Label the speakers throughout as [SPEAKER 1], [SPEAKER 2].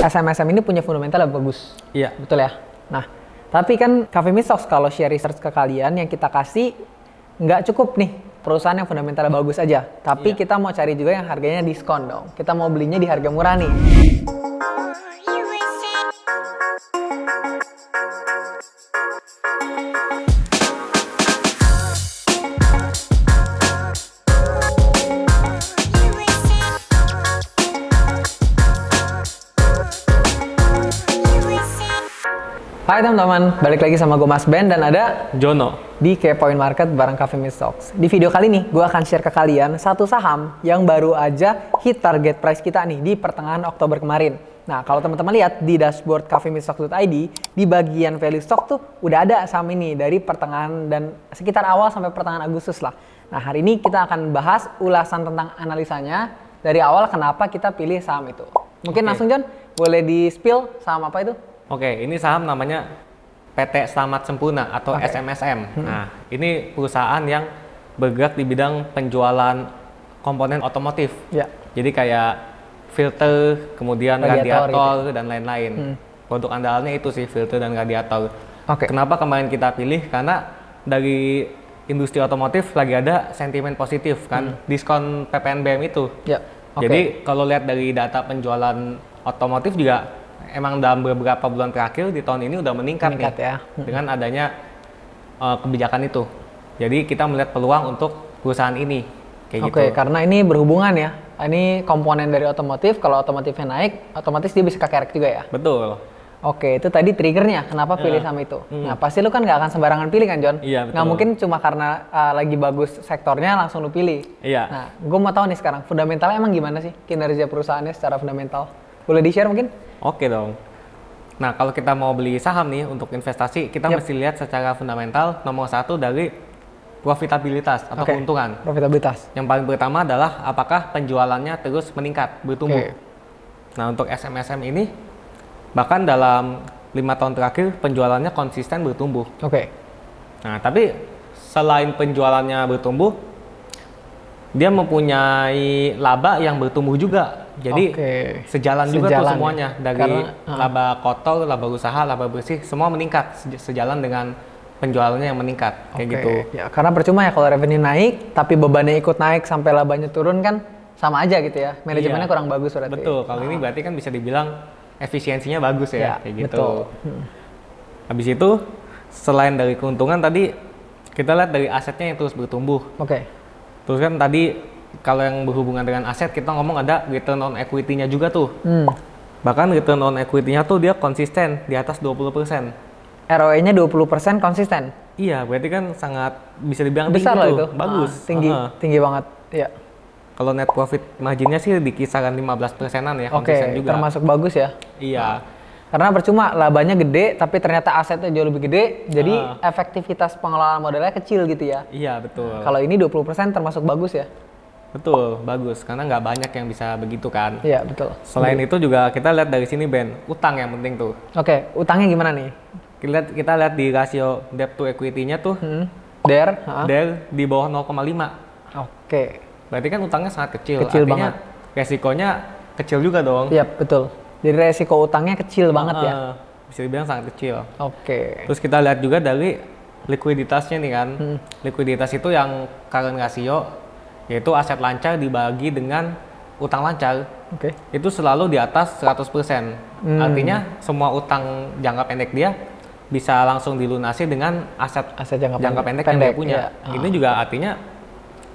[SPEAKER 1] SMSM ini punya fundamental yang bagus.
[SPEAKER 2] Iya.
[SPEAKER 1] Betul ya? Nah, tapi kan Cafe Meet Stocks kalau share research ke kalian yang kita kasih nggak cukup nih perusahaan yang fundamental bagus aja. Tapi kita mau cari juga yang harganya diskon dong. Kita mau belinya di harga murah nih. Hai teman-teman, balik lagi sama gue Mas Ben dan ada
[SPEAKER 2] Jono
[SPEAKER 1] di Kepoin Market bareng Cafe Meet Stocks. Di video kali ini gue akan share ke kalian satu saham yang baru aja hit target price kita nih di pertengahan Oktober kemarin. Nah, kalau teman-teman lihat di dashboard cafemeetstocks.id, di bagian value stock tuh udah ada saham ini dari pertengahan dan sekitar awal sampai pertengahan Agustus lah. Nah, hari ini kita akan bahas ulasan tentang analisanya dari awal kenapa kita pilih saham itu. Mungkin langsung John, boleh di-spill saham apa itu?
[SPEAKER 2] Oke, ini saham namanya PT Slamet Sempurna atau SMSM. Nah, ini perusahaan yang bergerak di bidang penjualan komponen otomotif.
[SPEAKER 1] Ya.
[SPEAKER 2] Jadi kayak filter, kemudian radiator
[SPEAKER 1] gitu.
[SPEAKER 2] dan lain-lain. Produk andalannya itu sih, filter dan radiator.
[SPEAKER 1] Oke.
[SPEAKER 2] Kenapa kemarin kita pilih? Karena dari industri otomotif lagi ada sentimen positif kan, diskon PPNBM itu.
[SPEAKER 1] Ya.
[SPEAKER 2] Jadi kalau lihat dari data penjualan otomotif juga emang dalam beberapa bulan terakhir di tahun ini udah meningkat nih,
[SPEAKER 1] ya.
[SPEAKER 2] Dengan adanya kebijakan itu. Jadi kita melihat peluang untuk perusahaan ini kayak gitu.
[SPEAKER 1] Oke, karena ini berhubungan ya. Ini komponen dari otomotif, kalau otomotifnya naik, otomatis dia bisa kekerek juga ya.
[SPEAKER 2] Betul.
[SPEAKER 1] Oke, itu tadi triggernya kenapa pilih saham itu. Nah, pasti lu kan nggak akan sembarangan pilih kan, John?
[SPEAKER 2] Iya, betul.
[SPEAKER 1] Nggak mungkin cuma karena lagi bagus sektornya langsung lu pilih.
[SPEAKER 2] Iya.
[SPEAKER 1] Nah, gue mau tahu nih sekarang, fundamentalnya emang gimana sih kinerja perusahaannya secara fundamental? Boleh di-share mungkin?
[SPEAKER 2] Oke dong. Nah, kalau kita mau beli saham nih untuk investasi, kita mesti lihat secara fundamental nomor satu dari profitabilitas atau keuntungan.
[SPEAKER 1] Profitabilitas.
[SPEAKER 2] Yang paling pertama adalah apakah penjualannya terus meningkat, bertumbuh.
[SPEAKER 1] Oke.
[SPEAKER 2] Nah, untuk SMSM ini bahkan dalam 5 tahun terakhir penjualannya konsisten bertumbuh.
[SPEAKER 1] Oke.
[SPEAKER 2] Nah, tapi selain penjualannya bertumbuh, dia mempunyai laba yang bertumbuh juga. Jadi sejalan juga tuh semuanya ya? Dari laba kotor, laba usaha, laba bersih, semua meningkat sejalan dengan penjualannya yang meningkat kayak gitu.
[SPEAKER 1] Ya, karena percuma ya kalau revenue naik, tapi bebannya ikut naik sampai labanya turun kan sama aja gitu ya. Manajemennya kurang bagus berarti.
[SPEAKER 2] Betul. Kalau ini berarti kan bisa dibilang efisiensinya bagus ya kayak gitu.
[SPEAKER 1] Betul.
[SPEAKER 2] Habis itu selain dari keuntungan tadi kita lihat dari asetnya yang terus bertumbuh. Terus kan tadi kalau yang berhubungan dengan aset kita ngomong ada return on equity-nya juga tuh. Bahkan return on equity-nya tuh dia konsisten di atas 20%.
[SPEAKER 1] ROE-nya 20% konsisten?
[SPEAKER 2] Iya, berarti kan sangat bisa dibilang
[SPEAKER 1] besar
[SPEAKER 2] tinggi
[SPEAKER 1] lah itu.
[SPEAKER 2] Bagus.
[SPEAKER 1] Tinggi banget. Iya.
[SPEAKER 2] Kalau net profit margin-nya sih di kisaran 15%-an ya, konsisten juga.
[SPEAKER 1] Termasuk bagus ya?
[SPEAKER 2] Iya.
[SPEAKER 1] Karena percuma labanya gede tapi ternyata asetnya jauh lebih gede, jadi efektivitas pengelolaan modalnya kecil gitu ya?
[SPEAKER 2] Iya, betul.
[SPEAKER 1] Kalau ini 20% termasuk bagus ya?
[SPEAKER 2] Betul, bagus. Karena nggak banyak yang bisa begitu kan.
[SPEAKER 1] Iya, betul.
[SPEAKER 2] Selain itu juga kita lihat dari sini Ben, utang yang penting tuh.
[SPEAKER 1] Oke, utangnya gimana nih?
[SPEAKER 2] Kita lihat di rasio debt to equity-nya tuh.
[SPEAKER 1] There
[SPEAKER 2] di bawah 0,5.
[SPEAKER 1] Oke.
[SPEAKER 2] Berarti kan utangnya sangat kecil.
[SPEAKER 1] Kecil
[SPEAKER 2] artinya
[SPEAKER 1] banget.
[SPEAKER 2] resikonya kecil juga dong.
[SPEAKER 1] Iya, betul. Jadi resiko utangnya kecil banget ya?
[SPEAKER 2] Bisa dibilang sangat kecil.
[SPEAKER 1] Oke.
[SPEAKER 2] Terus kita lihat juga dari likuiditasnya nih kan. Likuiditas itu yang current ratio, yaitu aset lancar dibagi dengan utang lancar. Itu selalu di atas 100%. Artinya semua utang jangka pendek dia bisa langsung dilunasi dengan aset jangka pendek yang dia punya. Ini juga artinya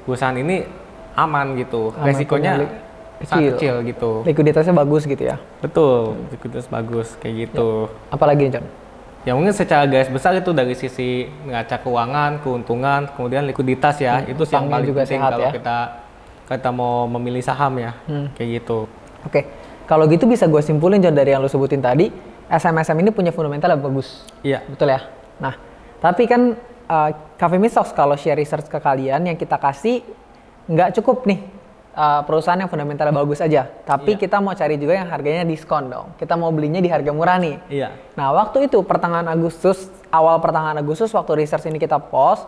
[SPEAKER 2] perusahaan ini aman gitu. Resikonya sangat kecil gitu.
[SPEAKER 1] Likuiditasnya bagus gitu ya?
[SPEAKER 2] Betul, likuiditas bagus kayak gitu.
[SPEAKER 1] Apalagi John?
[SPEAKER 2] Ya mungkin secara garis besar itu dari sisi neraca keuangan, keuntungan, kemudian likuiditas ya. Itu yang paling
[SPEAKER 1] juga
[SPEAKER 2] penting kalau kita mau memilih saham ya. Kayak gitu.
[SPEAKER 1] Oke. Kalau gitu bisa gue simpulin John dari yang lo sebutin tadi, SMSM ini punya fundamental yang bagus.
[SPEAKER 2] Iya.
[SPEAKER 1] Betul ya? Nah, tapi kan Cafe Meet Stocks kalau share research ke kalian yang kita kasih nggak cukup nih perusahaan yang fundamentalnya bagus aja. Tapi kita mau cari juga yang harganya diskon dong. Kita mau belinya di harga murah nih.
[SPEAKER 2] Iya.
[SPEAKER 1] Nah, waktu itu awal pertengahan Agustus waktu research ini kita post,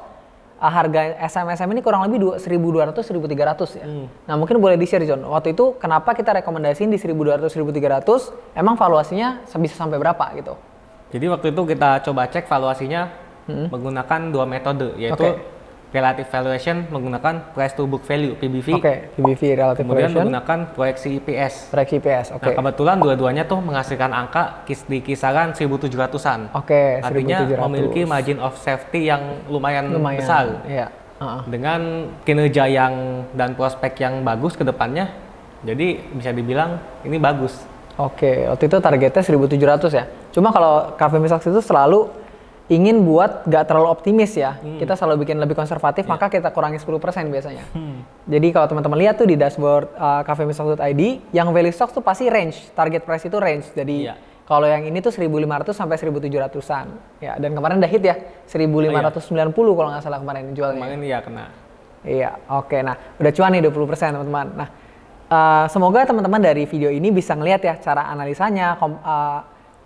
[SPEAKER 1] harga SM ini kurang lebih 1.200-1.300 ya. Nah mungkin boleh di-share John, waktu itu kenapa kita rekomendasiin di 1.200-1.300, emang valuasinya bisa sampai berapa gitu?
[SPEAKER 2] Jadi waktu itu kita coba cek valuasinya menggunakan 2 metode, yaitu relative valuation menggunakan price to book value (PBV).
[SPEAKER 1] PBV relative
[SPEAKER 2] kemudian
[SPEAKER 1] valuation.
[SPEAKER 2] Menggunakan proyeksi IPS.
[SPEAKER 1] Proyeksi IPS,
[SPEAKER 2] Nah, kebetulan dua-duanya tuh menghasilkan angka di kisaran 1.700-an. Artinya 1.700. Memiliki margin of safety yang lumayan besar.
[SPEAKER 1] Iya.
[SPEAKER 2] Dengan kinerja dan prospek yang bagus ke depannya, jadi bisa dibilang ini bagus.
[SPEAKER 1] Waktu itu targetnya 1.700 ya. Cuma kalau Cafe Miss Stocks itu selalu ingin buat gak terlalu optimis ya, kita selalu bikin lebih konservatif, maka kita kurangi 10% biasanya. Jadi kalau teman-teman lihat tuh di dashboard cafemisstocks.id, yang value stocks tuh pasti range, target price itu range. Jadi kalau yang ini tuh 1.500 sampai 1.700-an. Ya, dan kemarin udah hit ya, 1.590 kalau nggak salah kemarin jualnya.
[SPEAKER 2] Kemarin iya kena.
[SPEAKER 1] Iya, nah udah cuan nih 20% teman-teman. Nah, semoga teman-teman dari video ini bisa ngelihat ya cara analisanya,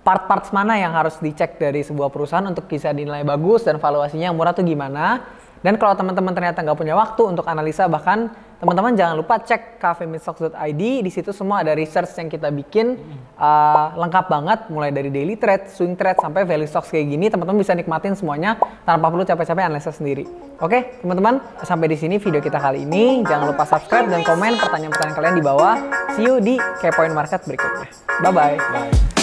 [SPEAKER 1] part-part mana yang harus dicek dari sebuah perusahaan untuk bisa dinilai bagus dan valuasinya yang murah tuh gimana. Dan kalau teman-teman ternyata nggak punya waktu untuk analisa, bahkan teman-teman jangan lupa cek cafemisstocks.id. Di situ semua ada research yang kita bikin lengkap banget, mulai dari daily trade, swing trade, sampai value stocks kayak gini. Teman-teman bisa nikmatin semuanya tanpa perlu capek-capek analisa sendiri. Oke, teman-teman, sampai di sini video kita kali ini. Jangan lupa subscribe dan komen pertanyaan-pertanyaan kalian di bawah. See you di Kepoin Market berikutnya. Bye-bye.